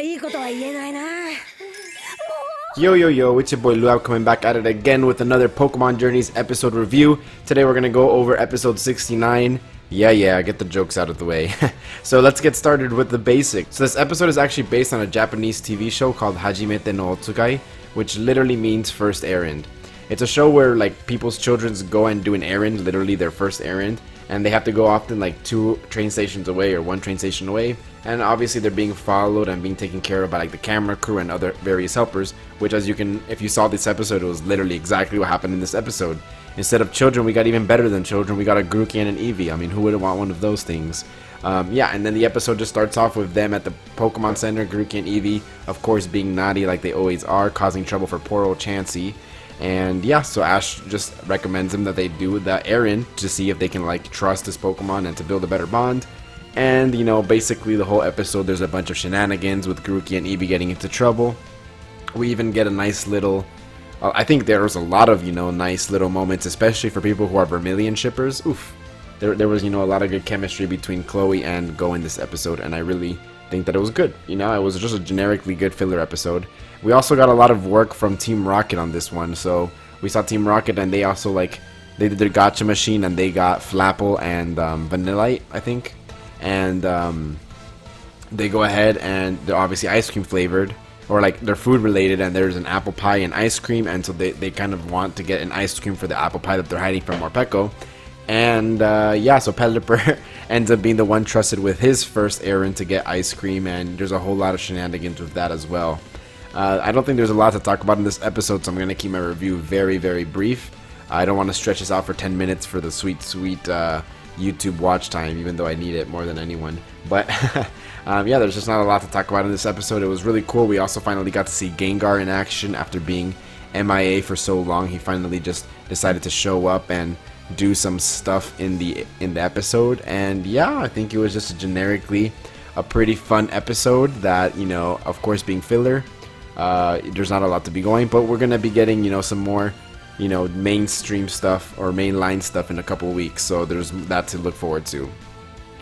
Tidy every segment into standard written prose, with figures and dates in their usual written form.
Yo, it's your boy Luab coming back at it again with another Pokemon Journeys episode review. Today we're gonna go over episode 69. Yeah, get the jokes out of the way. So let's get started with the basics. So this episode is actually based on a Japanese TV show called Hajimete no Otsukai, which literally means first errand. It's a show where like people's children go and do an errand, literally their first errand, and they have to go often like 2 train stations away or 1 train station away, and obviously they're being followed and being taken care of by like the camera crew and other various helpers, which as you can, if you saw this episode, it was literally exactly what happened in this episode. Instead of children, we got even better than children. We got a GROOKEY and an EEVEE. I mean, who wouldn't want one of those things? Yeah, and then the episode just starts off with them at the Pokemon Center, GROOKEY and EEVEE, of course being naughty like they always are, causing trouble for poor old Chansey. And yeah, so Ash just recommends them that they do the errand to see if they can like trust this Pokemon and to build a better bond. And you know, basically the whole episode there's a bunch of shenanigans with GROOKEY and EEVEE getting into trouble. We even get a nice little, I think there was a lot of, you know, nice little moments, especially for people who are Vermilion shippers. Oof. There was, you know, a lot of good chemistry between Chloe and Go in this episode, and I really think that it was good. You know, it was just a generically good filler episode. We also got a lot of work from Team Rocket on this one. So we saw Team Rocket, and they also like they did their gotcha machine, and they got Flapple and Vanillite, I think, and they go ahead and they're obviously ice cream flavored, or like they're food related, and there's an apple pie and ice cream, and so they kind of want to get an ice cream for the apple pie that they're hiding from Morpeko. And yeah, so Pelipper ends up being the one trusted with his first errand to get ice cream, and there's a whole lot of shenanigans with that as well. I don't think there's a lot to talk about in this episode, so I'm going to keep my review very, very brief. I don't want to stretch this out for 10 minutes for the sweet YouTube watch time, even though I need it more than anyone. But yeah, there's just not a lot to talk about in this episode. It was really cool. We also finally got to see Gengar in action after being MIA for so long. He finally just decided to show up and do some stuff in the episode. And yeah, I think it was just generically a pretty fun episode that, you know, of course being filler, there's not a lot to be going, but we're gonna be getting, you know, some more, you know, mainstream stuff or mainline stuff in a couple weeks, so there's that to look forward to.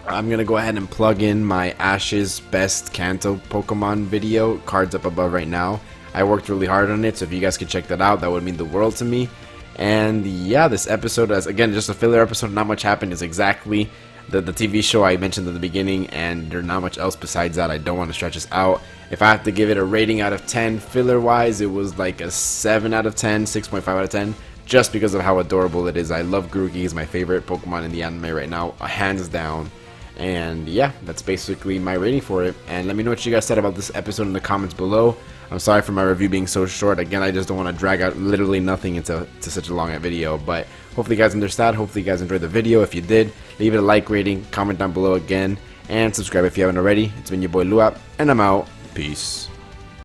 I'm gonna go ahead and plug in my Ash's best Kanto Pokemon video, cards up above right now. I worked really hard on it, so if you guys could check that out, that would mean the world to me. And yeah, this episode, as again just a filler episode, not much happened. It's exactly the TV show I mentioned at the beginning, and there's not much else besides that. I don't want to stretch this out. If I have to give it a rating out of 10 filler wise, it was like a 7 out of 10, 6.5 out of 10, just because of how adorable it is. I love GROOKEY. He's my favorite Pokemon in the anime right now, hands down. And yeah, that's basically my rating for it. And let me know what you guys said about this episode in the comments below. I'm sorry for my review being so short. Again, I just don't want to drag out literally nothing into such a long video. But hopefully you guys understand. Hopefully you guys enjoyed the video. If you did, leave it a like, rating, comment down below again, and subscribe if you haven't already. It's been your boy Luap, and I'm out. Peace.